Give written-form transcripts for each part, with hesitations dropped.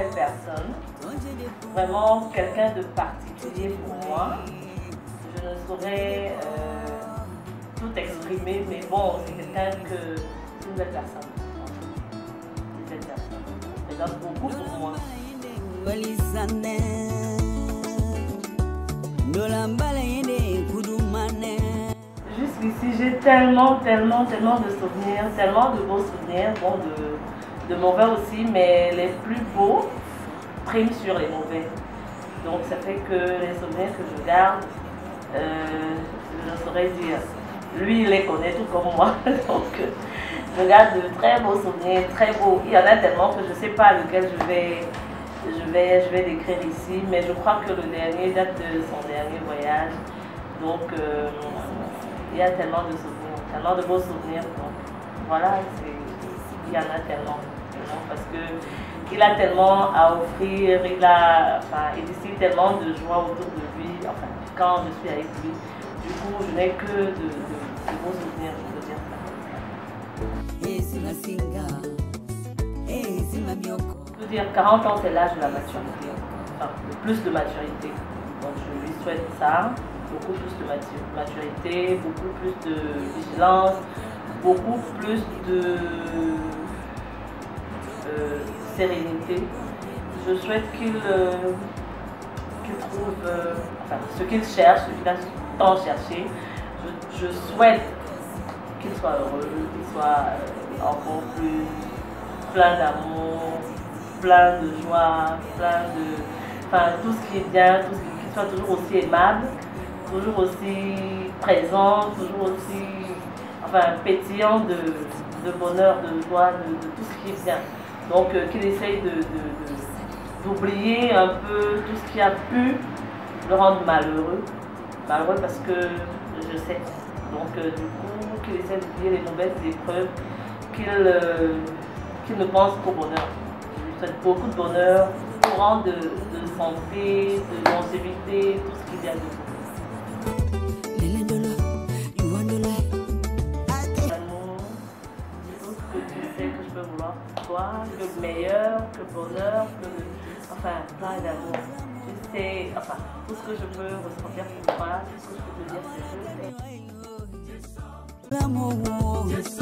belle personne, vraiment quelqu'un de particulier pour moi. Je ne saurais tout exprimer, mais bon, c'est quelqu'un que c'est une belle personne. Une belle personne. Elle représente beaucoup pour moi. Jusqu'ici, j'ai tellement de souvenirs, tellement de beaux souvenirs, bon, de mauvais aussi, mais les plus beaux priment sur les mauvais. Donc ça fait que les souvenirs que je garde, je saurais dire, lui il les connaît tout comme moi, donc je garde de très beaux souvenirs, très beaux. Il y en a tellement que je ne sais pas lequel je vais décrire ici, mais je crois que le dernier date de son dernier voyage, donc il y a tellement de souvenirs, tellement de beaux souvenirs, donc voilà, il y en a tellement, parce que il a tellement à offrir, il distille tellement de joie autour de lui, enfin, quand je suis avec lui. Du coup, je n'ai que de beaux souvenirs, je peux dire ça. Je peux dire 40 ans, c'est l'âge de la maturité, enfin, le plus de maturité. Donc, je lui souhaite ça, beaucoup plus de maturité, beaucoup plus de vigilance, beaucoup plus de sérénité. Je souhaite qu'il trouve ce qu'il cherche, ce qu'il a tant cherché. Je souhaite qu'il soit heureux, qu'il soit encore plus plein d'amour, plein de joie, tout ce qui est bien, qu'il soit toujours aussi aimable, toujours aussi présent, toujours aussi pétillant de bonheur, de joie, de tout ce qui est bien. Donc qu'il essaye d'oublier un peu tout ce qui a pu le rendre malheureux parce que je sais. Donc du coup, qu'il essaie d'oublier les mauvaises épreuves, qu'il ne pense qu'au bonheur. Je lui souhaite beaucoup de bonheur, courant de santé, de longévité, tout ce qui vient de vous. Que le meilleur, que le bonheur, plein d'amour. Tu sais, tout ce que je peux ressentir pour toi, tout ce que je peux te dire, Je suis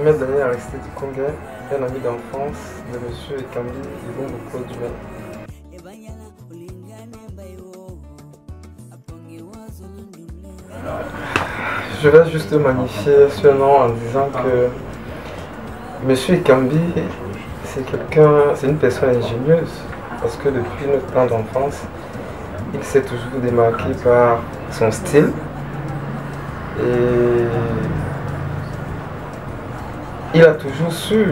Maître Daniel Aristide Conga, un ami d'enfance de M. Ekambi Libongo Duel. Je vais juste magnifier ce nom en disant que M. Ekambi, c'est une personne ingénieuse, parce que depuis notre temps d'enfance, il s'est toujours démarqué par son style et il a toujours su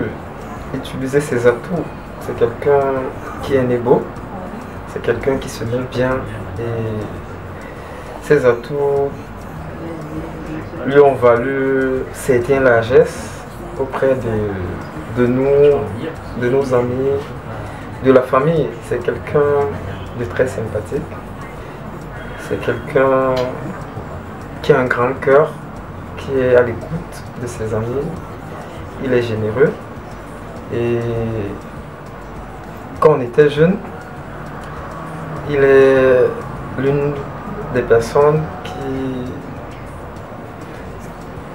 utiliser ses atouts. C'est quelqu'un qui est né beau, c'est quelqu'un qui se met bien et ses atouts lui ont valu certaines largesses auprès de nos amis, de la famille. C'est quelqu'un de très sympathique, c'est quelqu'un qui a un grand cœur, qui est à l'écoute de ses amis, il est généreux et quand on était jeune, il est l'une des personnes qui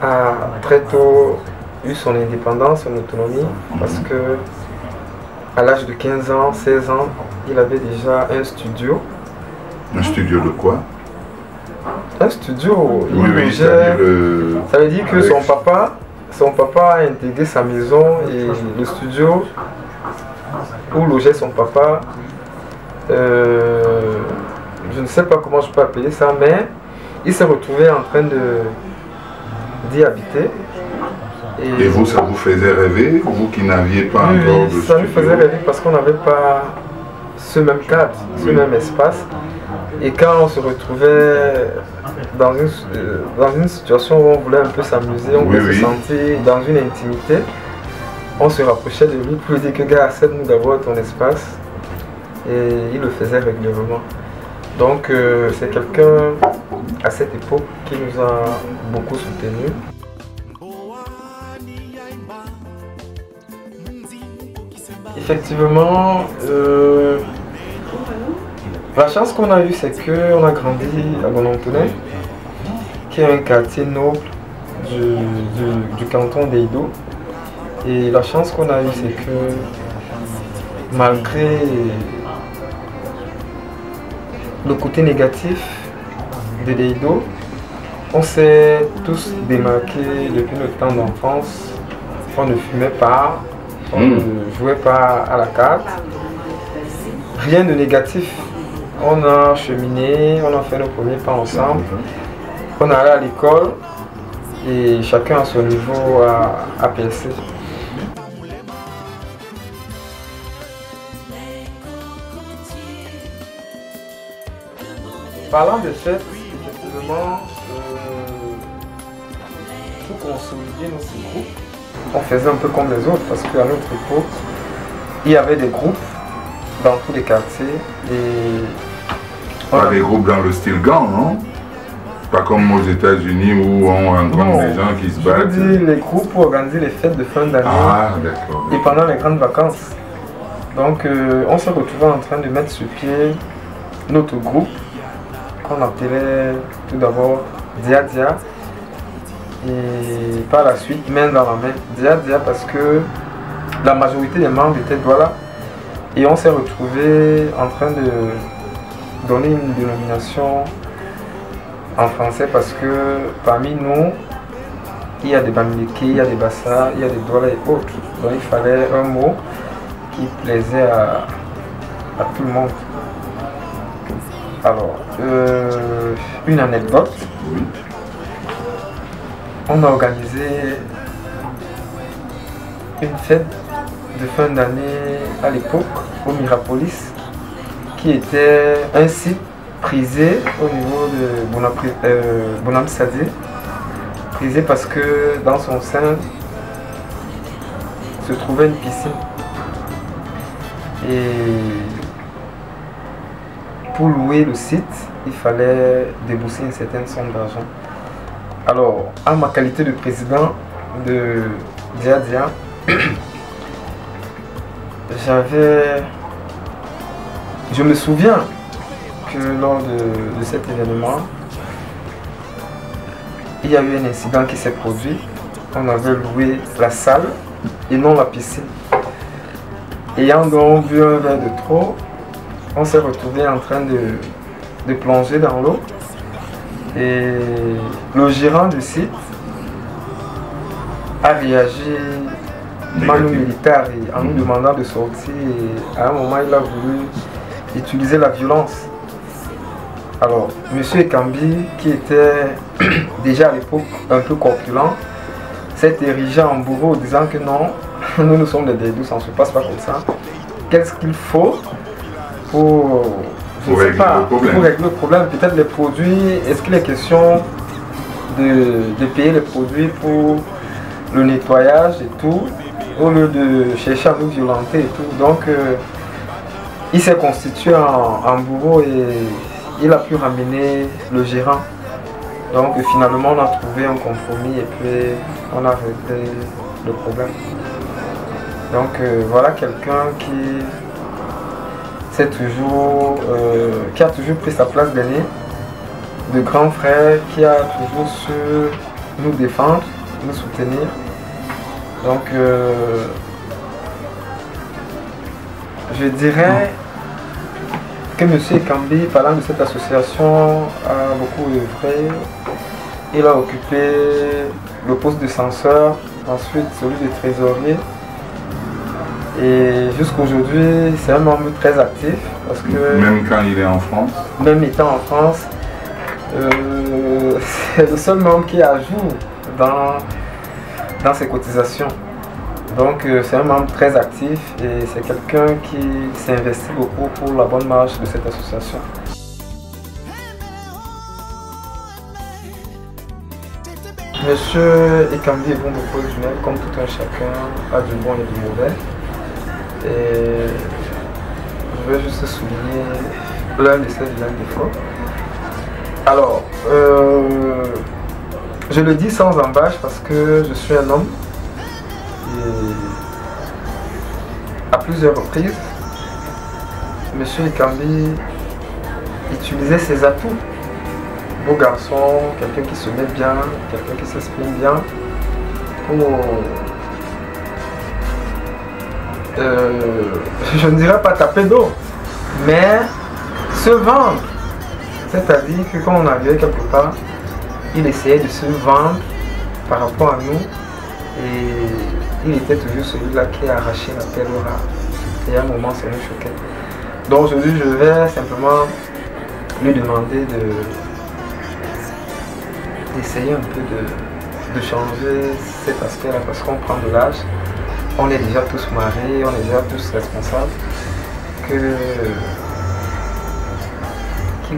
a très tôt eu son indépendance, son autonomie, parce que à l'âge de 15 ans, 16 ans, il avait déjà un studio. Un studio de quoi? Un studio. Oui, ça veut dire que son papa a intégré sa maison et le studio où logeait son papa, je ne sais pas comment je peux appeler ça, mais il s'est retrouvé en train d'y habiter. Et vous, ça vous faisait rêver, vous qui n'aviez pas encore de studio? Ça nous faisait rêver parce qu'on n'avait pas ce même cadre, ce même espace. Et quand on se retrouvait dans une situation où on voulait un peu s'amuser, on voulait se sentir dans une intimité, on se rapprochait de lui pour lui dire que gars, accepte-nous d'avoir ton espace. Et il le faisait régulièrement. Donc c'est quelqu'un à cette époque qui nous a beaucoup soutenus. Effectivement, la chance qu'on a eue, c'est qu'on a grandi à Bonantonais, qui est un quartier noble du canton d'Eïdo. Et la chance qu'on a eue, c'est que malgré le côté négatif de l'Eïdo, on s'est tous démarqués depuis notre temps d'enfance. On ne fumait pas, on ne jouait pas à la carte. Rien de négatif. On a cheminé, on a fait nos premiers pas ensemble. On est allé à l'école et chacun à son niveau a percé. Parlant de fêtes, effectivement, pour consolider nos six groupes, on faisait un peu comme les autres parce qu'à notre époque, il y avait des groupes dans tous les quartiers et... Pas des groupes dans le style gang, non? Pas comme aux États-Unis où on rencontre des gens qui se battent. Je veux dire les groupes pour organiser les fêtes de fin d'année et pendant les grandes vacances. Donc on s'est retrouvés en train de mettre sur pied notre groupe qu'on appelait tout d'abord Dia Dia et par la suite main dans la main. Dia Dia parce que la majorité des membres étaient Douala et on s'est retrouvés en train de donner une dénomination en français parce que parmi nous il y a des Bamileke, il y a des Bassa, il y a des Douala et autres. Donc il fallait un mot qui plaisait à tout le monde. Alors, une anecdote. On a organisé une fête de fin d'année à l'époque au Mirapolis, qui était un site prisé au niveau de Bonam Sadie. Prisé parce que dans son sein se trouvait une piscine. Et pour louer le site, il fallait débourser une certaine somme d'argent. Alors, en ma qualité de président de Dia Dia, je me souviens que lors de cet événement, il y a eu un incident qui s'est produit. On avait loué la salle et non la piscine. Ayant donc bu un verre de trop, on s'est retrouvé en train de plonger dans l'eau. Et le gérant du site a réagi manu militaire en nous demandant de sortir. Et à un moment, il a voulu utiliser la violence. Alors, M. Ekambi, qui était déjà à l'époque un peu corpulent, s'est érigé en bourreau disant que non, nous sommes des dédous, ça ne se passe pas comme ça. Qu'est-ce qu'il faut pour régler le problème? Peut-être les produits, est-ce qu'il est question de payer les produits pour le nettoyage et tout, au lieu de chercher à nous violenter et tout. Donc, il s'est constitué en bourreau et il a pu ramener le gérant. Donc finalement on a trouvé un compromis et puis on a réglé le problème. Donc voilà quelqu'un qui a toujours pris sa place d'aîné, de grand frère, qui a toujours su nous défendre, nous soutenir. Donc je dirais que M. Ekambi, parlant de cette association, a beaucoup œuvré. Il a occupé le poste de censeur, ensuite celui de trésorier. Et jusqu'aujourd'hui, c'est un membre très actif. Parce que même quand il est en France? Même étant en France, c'est le seul membre qui est à jour dans ses cotisations. Donc c'est un membre très actif et c'est quelqu'un qui s'investit beaucoup pour la bonne marche de cette association. Monsieur Ekambi est bon professionnel, comme tout un chacun a du bon et du mauvais. Et je vais juste souligner l'un de ses vilains défauts. Alors, je le dis sans embâche parce que je suis un homme et à plusieurs reprises, M. Ekambi utilisait ses atouts. Beau garçon, quelqu'un qui se met bien, quelqu'un qui s'exprime bien pour, je ne dirais pas taper d'eau, mais se vendre. C'est-à-dire que quand on arrivait quelque part, il essayait de se vendre par rapport à nous et il était toujours celui-là qui arrachait la perle au rare. Et à un moment, ça nous choquait. Donc aujourd'hui, je vais simplement lui demander d'essayer un peu de changer cet aspect-là parce qu'on prend de l'âge, on est déjà tous mariés, on est déjà tous responsables, qu'il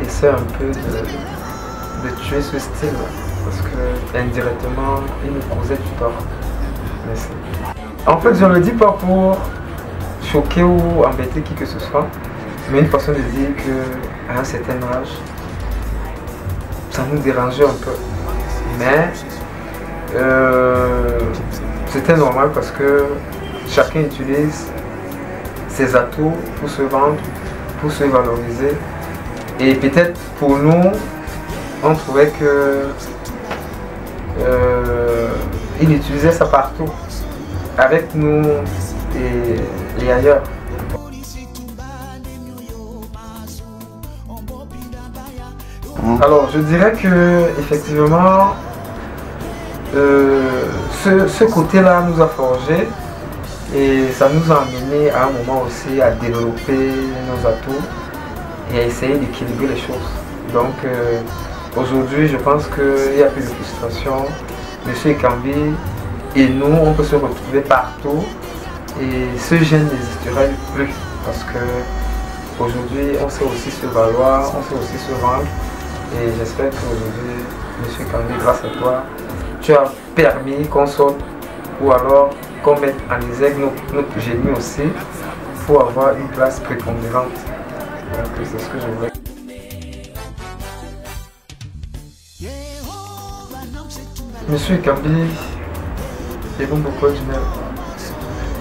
essaie un peu de tuer ce style parce que indirectement il nous causait du tort. Merci. En fait, je ne le dis pas pour choquer ou embêter qui que ce soit, mais une façon de dire qu'à un certain âge, ça nous dérangeait un peu. Mais c'était normal parce que chacun utilise ses atouts pour se vendre, pour se valoriser. Et peut-être pour nous, on trouvait que il utilisait ça partout, avec nous et ailleurs. Alors je dirais que effectivement ce côté-là nous a forgé et ça nous a amené à un moment aussi à développer nos atouts et à essayer d'équilibrer les choses. Donc aujourd'hui je pense qu'il n'y a plus de frustration. M. Ekambi et nous on peut se retrouver partout et ce gène n'existerait plus parce que aujourd'hui on sait aussi se valoir, on sait aussi se vendre et j'espère qu'aujourd'hui M. Ekambi, grâce à toi, tu as permis qu'on sorte ou alors qu'on mette en exergue notre génie aussi pour avoir une place prépondérante. Donc c'est ce que je voulais. Monsieur Ekambi et beaucoup du même.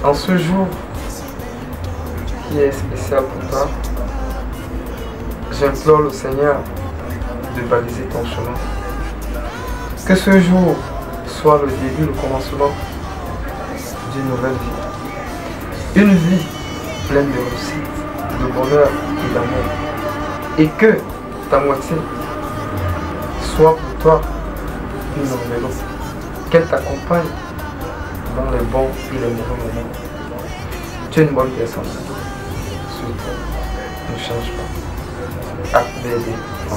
En ce jour qui est spécial pour toi, j'implore le Seigneur de baliser ton chemin. Que ce jour soit le début, le commencement d'une nouvelle vie. Une vie pleine de réussite, de bonheur et d'amour. Et que ta moitié soit pour toi une nouvelle. Qu'elle t'accompagne dans les bons et les mauvais moments. Tu es une bonne personne. Surtout, ne change pas. ABD en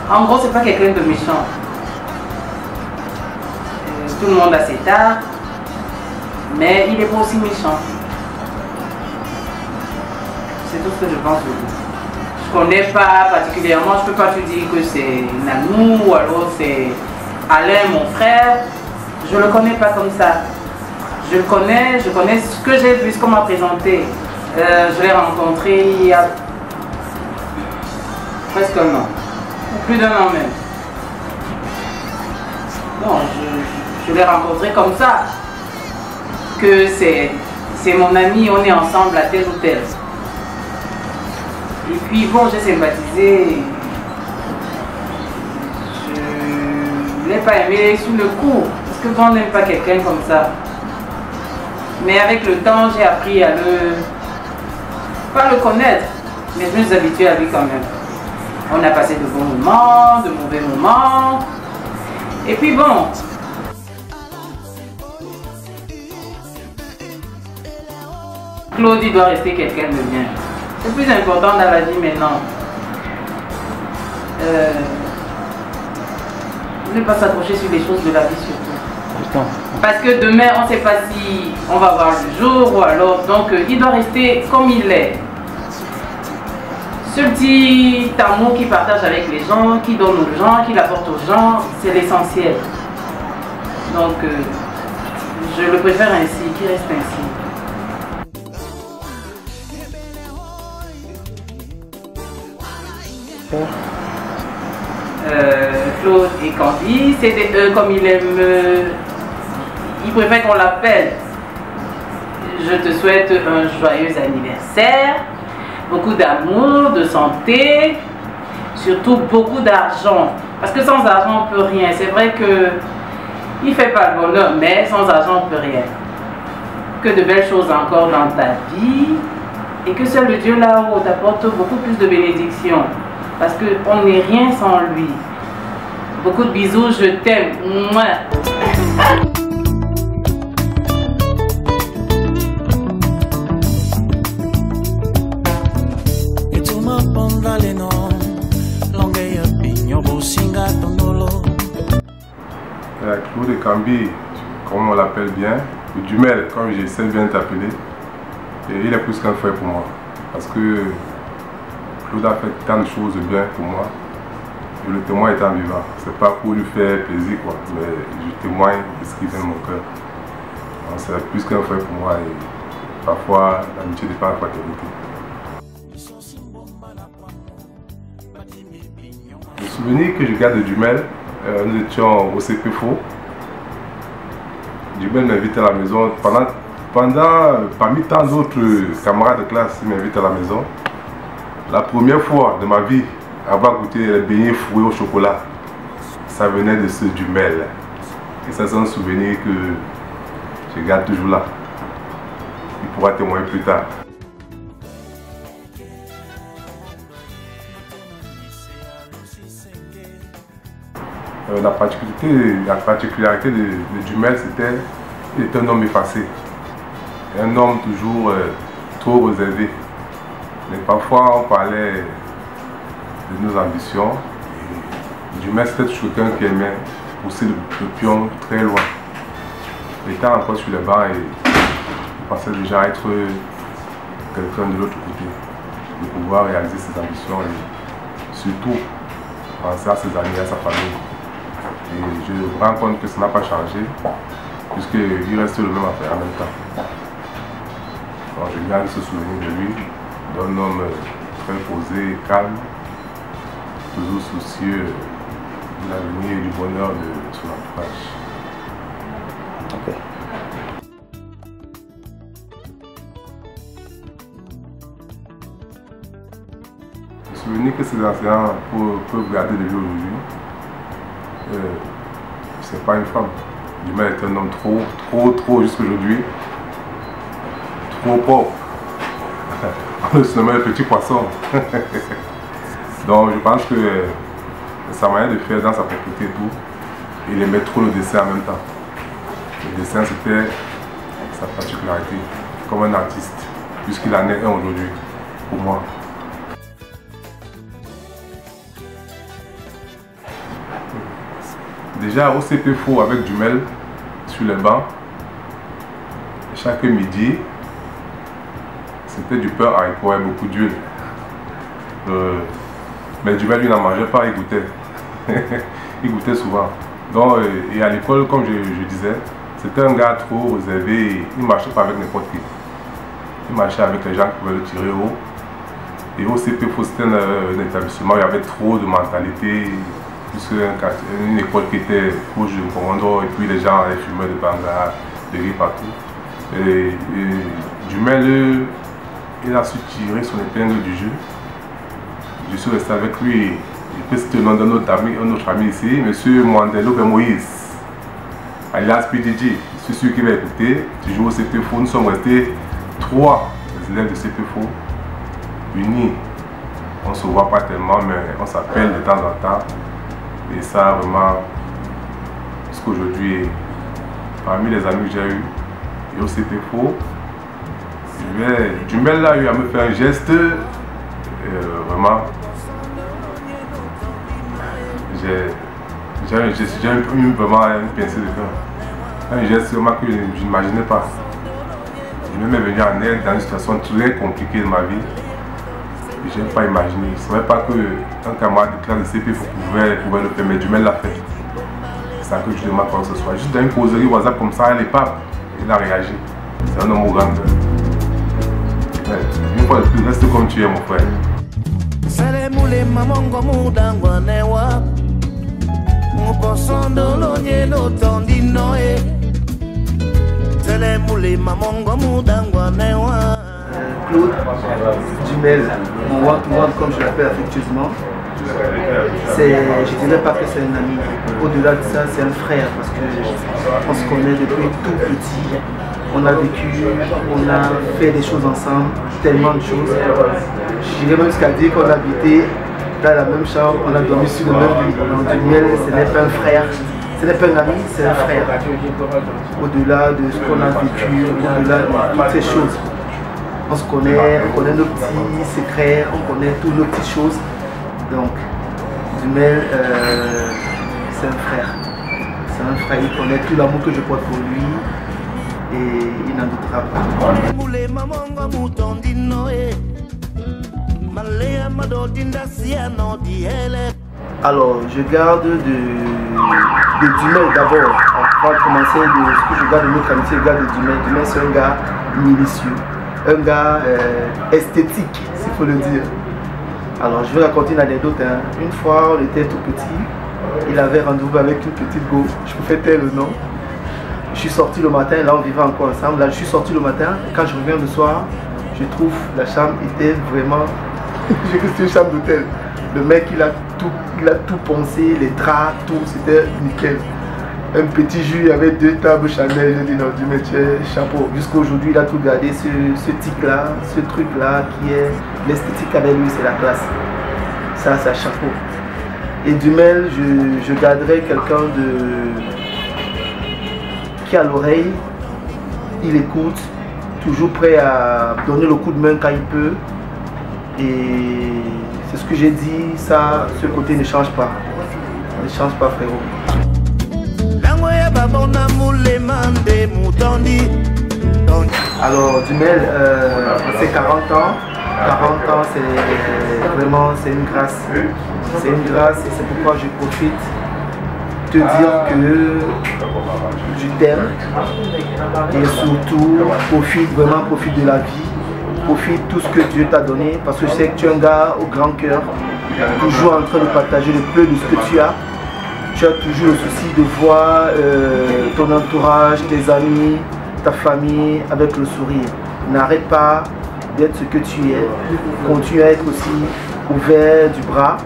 En gros, c'est pas quelqu'un de méchant. Tout le monde a ses tares, mais il n'est pas aussi méchant. C'est tout ce que je pense de lui. Je ne connais pas particulièrement, je ne peux pas te dire que c'est Nanou ou alors c'est Alain, mon frère. Je ne le connais pas comme ça. Je connais ce que j'ai vu, ce qu'on m'a présenté. Je l'ai rencontré il y a presque un an. Plus d'un an même. Bon, je l'ai rencontré comme ça. Que c'est mon ami, on est ensemble à tel ou tel. Et puis bon, j'ai sympathisé. Je ne l'ai pas aimé sur le coup. Parce que quand on n'aime pas quelqu'un comme ça. Mais avec le temps, j'ai appris à pas le connaître. Mais je me suis habituée à lui quand même. On a passé de bons moments, de mauvais moments. Et puis bon. Claude, il doit rester quelqu'un de bien. C'est plus important dans la vie maintenant. Ne pas s'accrocher sur les choses de la vie surtout. Parce que demain, on ne sait pas si on va voir le jour ou alors. Donc, il doit rester comme il est. Ce petit amour qu'il partage avec les gens, qu'il donne aux gens, qu'il apporte aux gens, c'est l'essentiel. Donc, je le préfère ainsi, qu'il reste ainsi. Claude et Candy, c'était eux comme il aime, il préfère qu'on l'appelle. Je te souhaite un joyeux anniversaire, beaucoup d'amour, de santé, surtout beaucoup d'argent. Parce que sans argent on peut rien. C'est vrai que il fait pas le bonheur, mais sans argent on peut rien. Que de belles choses encore dans ta vie et que seul le Dieu là-haut t'apporte beaucoup plus de bénédictions. Parce qu'on n'est rien sans lui. Beaucoup de bisous, je t'aime. Claude et Cambi, comme on l'appelle bien, ou Dumel, comme j'essaie bien de t'appeler, il est plus qu'un frère pour moi. Parce que Claude a fait tant de choses bien pour moi. Je le témoigne étant vivant. C'est pas pour lui faire plaisir, quoi, mais je témoigne de ce qui vient de mon cœur. C'est plus qu'un frère pour moi et parfois l'amitié n'est pas la fraternité. Le souvenir que je garde de Dumel, nous étions au CPFO. Dumel m'invite à la maison. Parmi tant d'autres camarades de classe, il m'invite à la maison. La première fois de ma vie, avoir goûté les beignets fouettés au chocolat, ça venait de ce Dumel. Et ça, c'est un souvenir que je garde toujours là. Il pourra témoigner plus tard. La particularité de Dumel, c'était qu'il était un homme effacé. Un homme toujours trop réservé. Mais parfois, on parlait de nos ambitions. Dumel, c'était toujours quelqu'un qui aimait pousser le pion très loin. Il était encore sur les bancs et il pensait déjà être quelqu'un de l'autre côté, de pouvoir réaliser ses ambitions et surtout penser à ses amis, à sa famille. Et je me rends compte que ça n'a pas changé, puisqu'il reste le même affaire en même temps. Donc je garde ce souvenir de lui, d'un homme très posé, calme, toujours soucieux de l'avenir et du bonheur de son entourage. Ok. Le souvenir que ces enseignants peuvent garder de lui aujourd'hui, c'est pas une femme. Dumel est un homme trop jusqu'aujourd'hui, trop propre. On le surnomme le petit poisson. Donc je pense que sa manière de faire dans sa propriété et tout, il aimait trop le dessin en même temps. Le dessin, c'était sa particularité comme un artiste, puisqu'il en est un aujourd'hui pour moi. Déjà au CPFO avec Dumel sur les bancs, chaque midi, c'était du pain haricot et beaucoup d'huile. Mais Dumel lui n'en mangeait pas, il goûtait. Il goûtait souvent. Donc, et à l'école, comme je disais, c'était un gars trop réservé, il ne marchait pas avec n'importe qui. Il marchait avec les gens qui pouvaient le tirer haut. Et au CPFO, c'était un établissement où il y avait trop de mentalité. Puisque une école qui était proche de Commando et puis les gens, les fumeurs de banga, de riz partout. Et Dumel, il a su tirer son épingle du jeu. Je suis resté avec lui. Je peux citer le nom d'un autre ami ici, M. Mandelo Moïse, alias PDG. Je suis sûr qu'il va écouter. Toujours au CPFO, nous sommes restés 3 élèves de CPFO unis. On ne se voit pas tellement, mais on s'appelle de temps en temps. Et ça, vraiment, jusqu'aujourd'hui, parmi les amis que j'ai eus, et au CPFO, Dumel a eu à me faire un geste, vraiment, j'ai eu vraiment une pincée de cœur. Un geste vraiment que je n'imaginais pas. Il m'est venu en aide dans une situation très compliquée de ma vie. Je n'ai pas imaginé. Je ne savais pas qu'un camarade de classe de CPFO pouvait le faire, mais Dumel l'a fait. ça que je demande quoi que ce soit. Juste dans une causerie WhatsApp comme ça, elle est pas, il a réagi. C'est un homme au grand cœur. Ouais. Une fois de plus, reste comme tu es, mon frère. Claude Dumel, mon one-to-one comme je l'appelle affectueusement, je ne dirais pas que c'est un ami. Au-delà de ça, c'est un frère parce qu'on se connaît depuis tout petit. On a vécu, on a fait des choses ensemble, tellement de choses. Je dirais même jusqu'à dire qu'on habitait dans la même chambre, on a dormi sur le même lit. Donc Dumel, ce n'est pas un frère. Ce n'est pas un ami, c'est un frère. Au-delà de ce qu'on a vécu, au-delà de toutes ces choses. On se connaît, on connaît nos petits secrets, on connaît toutes nos petites choses. Donc, Dumel, c'est un frère. C'est un frère, il connaît tout l'amour que je porte pour lui et il n'en doutera pas. Alors, je garde de Dumel d'abord. Avant de commencer, ce que je garde de notre amitié, je garde de Dumel. Dumel, c'est un gars minutieux, un gars esthétique, s'il faut le dire. Alors, je vais raconter une anecdote. Hein. Une fois, on était tout petit. Il avait rendez-vous avec une petite go. Je vous fais taire le nom. Je suis sorti le matin, là on vivait encore ensemble. Là, je suis sorti le matin. Quand je reviens le soir, je trouve la chambre était vraiment. J'ai cru que c'était une chambre d'hôtel. Le mec, il a tout poncé, les draps, tout, c'était nickel. Un petit jus, il y avait 2 tables Chanel, j'ai dit non, du métier, chapeau. Jusqu'à aujourd'hui, il a tout gardé, ce tic-là, ce truc-là, qui est l'esthétique avec lui, c'est la classe. Ça, c'est un chapeau. Et Dumel, je garderai quelqu'un qui a l'oreille, il écoute, toujours prêt à donner le coup de main quand il peut. Et c'est ce que j'ai dit, ça, ce côté ne change pas. Ne change pas, frérot. Alors, Dumel, c'est 40 ans. 40 ans, c'est vraiment, c'est une grâce. C'est une grâce et c'est pourquoi je profite de te dire que je t'aime. Et surtout, profite de la vie. Profite tout ce que Dieu t'a donné parce que je sais que tu es un gars au grand cœur, toujours en train de partager le peu de ce que tu as. Tu as toujours le souci de voir ton entourage, tes amis, ta famille avec le sourire. N'arrête pas d'être ce que tu es. Continue à être aussi ouvert du bras.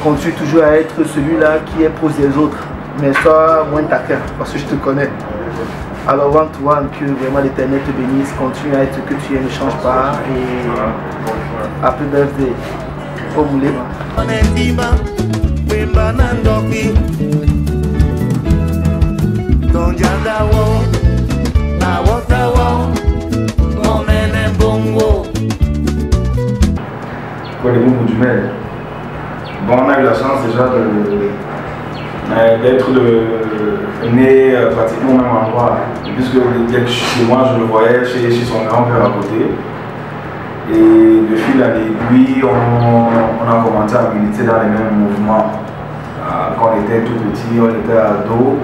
Continue toujours à être celui-là qui est pour les autres. Mais sois moins taquin parce que je te connais. Alors one-to-one, que vraiment l'Éternel te bénisse, continue à être ce que tu es, ne change pas et happy birthday au moulé. Quoi des mots pour Dumel? Bon, on a eu la chance déjà d'être né pratiquement au même endroit, puisque dès que chez moi je le voyais chez son grand-père à côté. Et de fil en aiguille, on a commencé à militer dans les mêmes mouvements. Quand on était tout petit, on était ado.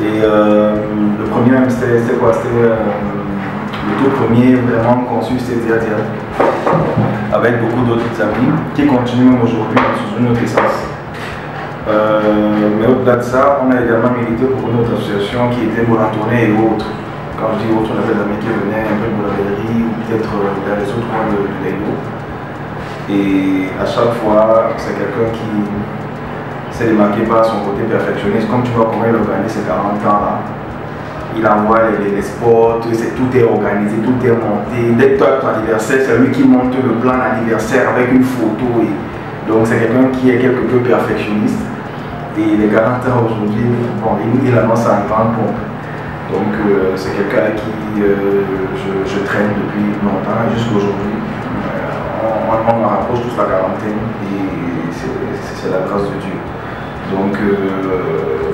Et le premier même, c'était quoi? C'était le tout premier vraiment conçu, c'était Dia Dia. Avec beaucoup d'autres amis qui continuent aujourd'hui sous une autre essence. Mais au-delà de ça, on a également milité pour une autre association qui était Molantonnet et autres. Quand je dis autres, on avait des amis qui venaient un peu de la galerie ou peut-être dans les autres coins de l'Ego. Et à chaque fois, c'est quelqu'un qui s'est démarqué par son côté perfectionniste. Comme tu vois comment il organise ses 40 ans là. Il envoie les spots, tout est organisé, tout est monté. Dès que tu as ton anniversaire, c'est lui qui monte le plan d'anniversaire avec une photo. Donc c'est quelqu'un qui est quelque peu perfectionniste. Et les 40 ans aujourd'hui, bon, il annonce en grande pompe. Donc c'est quelqu'un avec qui je traîne depuis longtemps jusqu'à aujourd'hui. On me rapproche tous la quarantaine et c'est la grâce de Dieu. Donc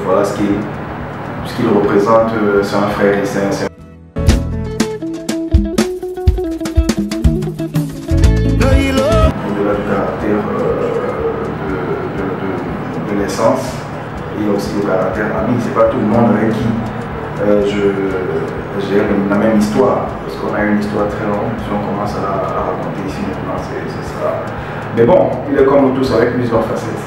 voilà ce qu'il représente, c'est un frère et c'est un... Au-delà du caractère de l'essence, il y a aussi le caractère ami. C'est pas tout le monde avec qui j'ai la même histoire, parce qu'on a une histoire très longue. Si on commence à la raconter ici maintenant, ce sera... Mais bon, il est comme nous tous avec plusieurs facettes.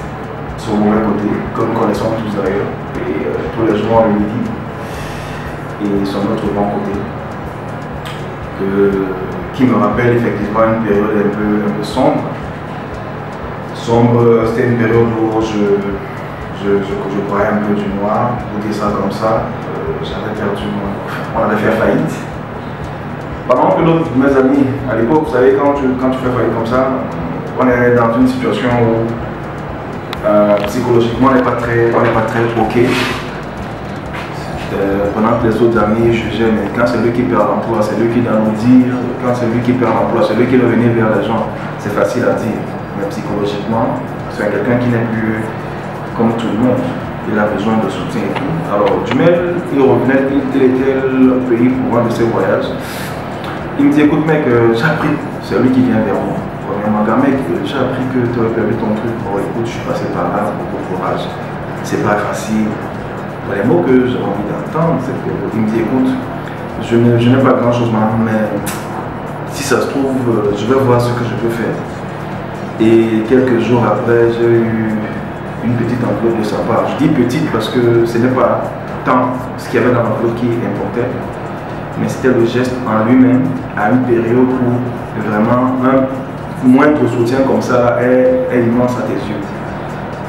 Son mauvais côté, que nous connaissons tous d'ailleurs, et tous les jours on le dit, et son autre bon côté, qui me rappelle effectivement une période un peu sombre. C'était une période où je croyais un peu du noir, pour dire ça comme ça. J'avais perdu on avait fait faillite. Pendant que mes amis, à l'époque, vous savez, quand tu fais faillite comme ça, on est dans une situation où psychologiquement on n'est pas très ok. Pendant que les autres amis jugeaient, mais quand c'est lui qui perd l'emploi, c'est lui qui doit nous dire, quand c'est lui qui perd l'emploi, c'est lui qui doit venir vers les gens, c'est facile à dire. Mais psychologiquement, c'est quelqu'un qui n'est plus comme tout le monde. Il a besoin de soutien et tout. Alors, Jumel, il revenait, il était au pays pour un de ses voyages. Il me dit, écoute mec, j'ai appris, c'est lui qui vient vers moi. Premièrement, mec, j'ai appris que tu avais perdu ton truc. Bon, écoute, je suis passé par là, beaucoup de courage. C'est pas facile. Les mots que j'ai envie d'entendre, c'est qu'il me dit, écoute, je n'ai pas grand chose maintenant, mais si ça se trouve, je vais voir ce que je peux faire. Et quelques jours après, j'ai eu une petite enveloppe de sa part. Je dis petite parce que ce n'est pas tant ce qu'il y avait dans l'enveloppe qui importait, mais c'était le geste en lui-même à une période où vraiment un moindre soutien comme ça est immense à tes yeux.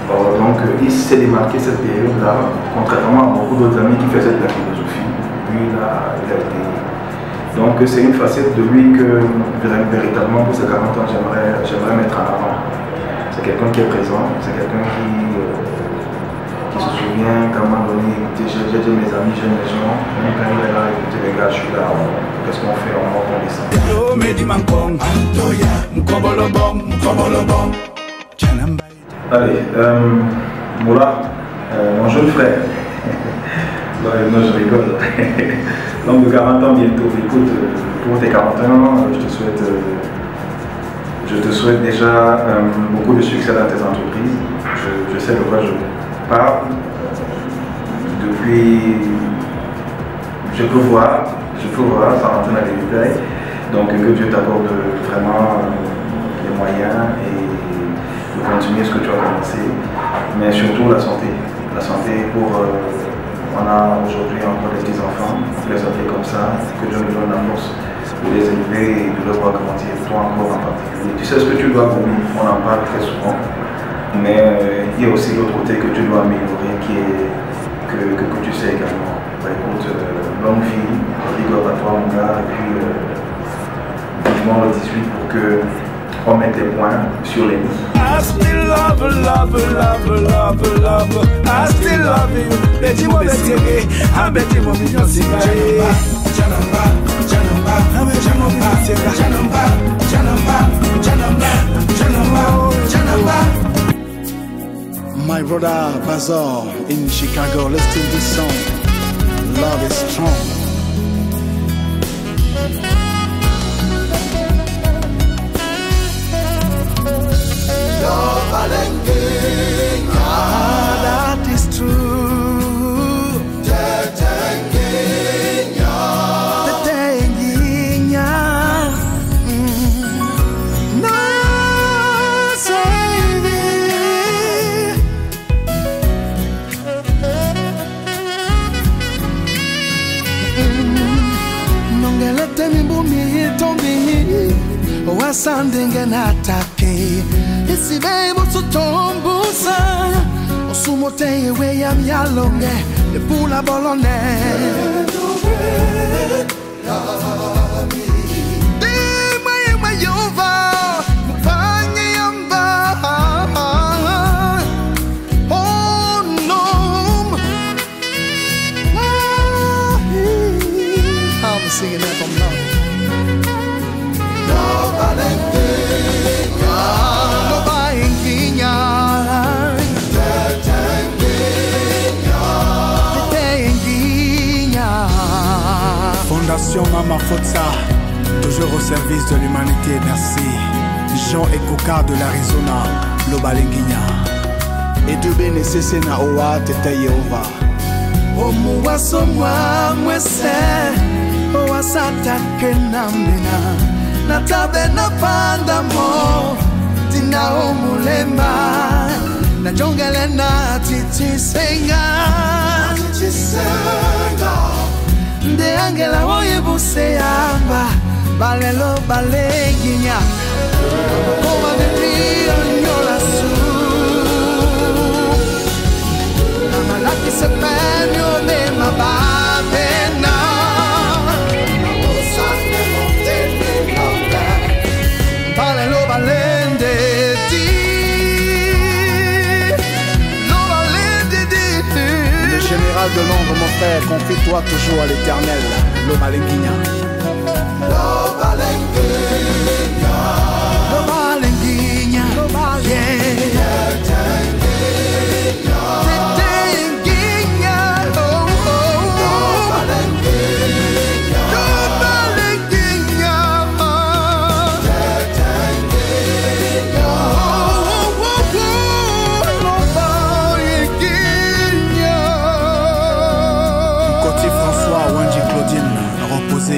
Donc il s'est démarqué cette période-là, contrairement à beaucoup d'autres amis qui faisaient de la philosophie. Lui, là, il a été... Donc c'est une facette de lui que véritablement pour ses 40 ans j'aimerais mettre en avant. C'est quelqu'un qui est présent, c'est quelqu'un qui se souvient qu'à un moment donné, écoutez, j'ai dit mes amis, j'ai mes gens, même quand il est là, écoutez les gars, je suis là, qu'est-ce qu'on fait, on monte, on descend. Allez, Moula, mon jeune frère. Non, je rigole. Donc de 40 ans bientôt. Écoute, pour tes 41 ans, je te souhaite déjà beaucoup de succès dans tes entreprises. Je sais de quoi je parle. Depuis, je peux voir, sans rentrer dans les détails. Donc que Dieu t'accorde vraiment les moyens et de continuer ce que tu as commencé. Mais surtout la santé. La santé pour... on a aujourd'hui encore des petits-enfants, les appeler comme ça, que Dieu nous donne la force de les élever et de leur voir grandir, toi encore en particulier. Tu sais ce que tu dois pour nous, on en parle très souvent, mais il y a aussi l'autre côté que tu dois améliorer, qui est que tu sais également. Bah, écoute, longue vie, rigueur à toi mon gars, et puis vivement le 18 pour que on mette les points sur les nids. I still love, love, love, love, love. I still love you. Betty mo betty, I betty mo mignon si bae. Janamba, janamba, janamba, janamba, janamba, janamba, janamba, janamba. My brother Bazor in Chicago, listen to this song. Love is strong. That is true. No saving. Nongelete mibumi tombi. Wasandenge natake. Isi bebo sotombusa Osumote yewe ya miyalonge De pula bolone Dima yewe yova Mufanye yamba Oh no I'm singing that from now Fondation Mama Fotsa, toujours au service de l'humanité, merci. Jean Ekoka de l'Arizona, Lobalenguinya. et de bénécesser na oa tete Yehova. Omuwaso mwa mwese owasata kenamena natabe na panda mo tina omulema na jongele na titisenga nde angela oye buseyamba balelo baleginya koma bebio nyola su na malaki se penyo de mababena balelo balende di lo balende di. Le général de Londres, mon frère, confie-toi toujours à l'éternel, l'homme à l'enguigna. L'homme à l'enguigna. L'homme à l'enguigna. L'homme à l'enguigna.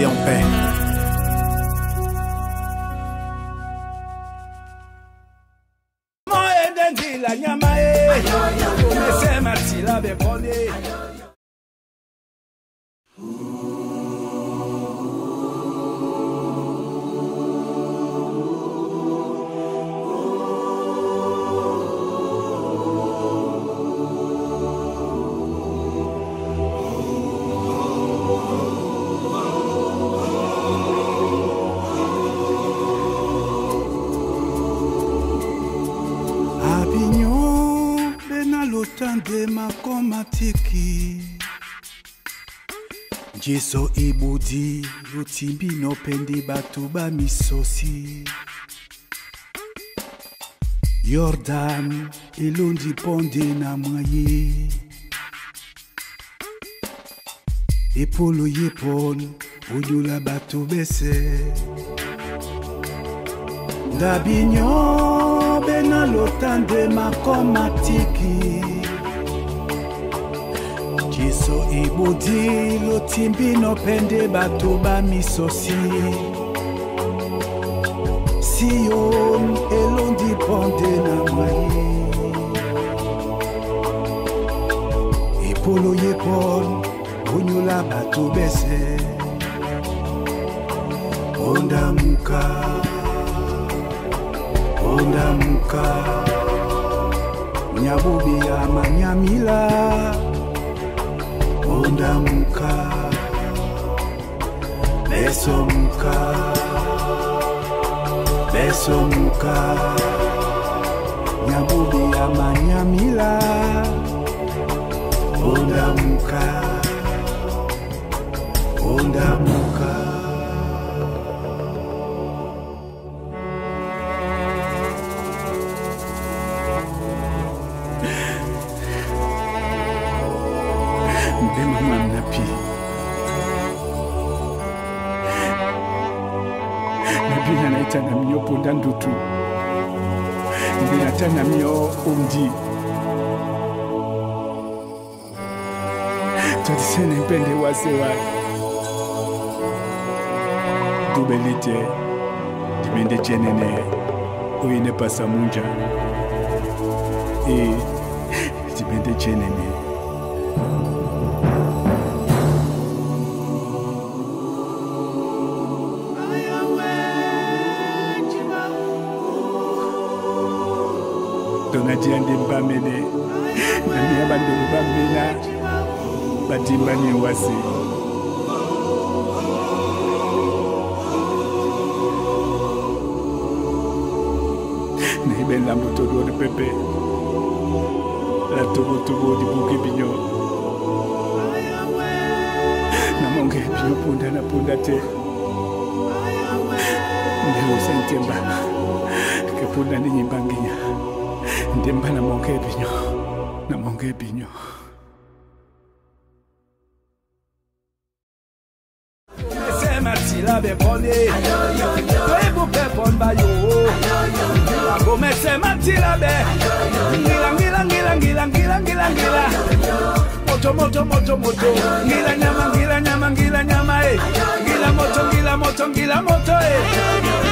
En paix. Jeso ibudi lutimbi no pendi batu ba misosi Jordan ilundi ponde na mwaye Epolo yepon uyula batu bese Dabinyo bena lotande makomatiki Jeso ibudi lotimbi no pende bato ba misosi Sion elondi ponde na mwaye Epolo yepon unyula bato bese Onda muka Nyabubi ya manyamila Onda muka Beso muka Nyabubi ya manyamila Onda muka Mbema manapi Nabina naita na mio ponda ndutu Mbina tana mio umdi Tadisene mpende wasewa Dubelite Dimende chenene Uine pasa munja Dimende chenene Donadi ande mbamene Nani abandelu bambena Batimba ni wasi Naiben lambo todo de pepe La tobo di buke binyo Namonge binyo punda na punda te Ndelo sentemba Ke punda ni nyimbanginya Ndemba na monge binyo Sema tila be pole coupe bon bayo. Ngila gome se matila be. Ngila. Moto. Ngila nyama eh. Ngila moto eh.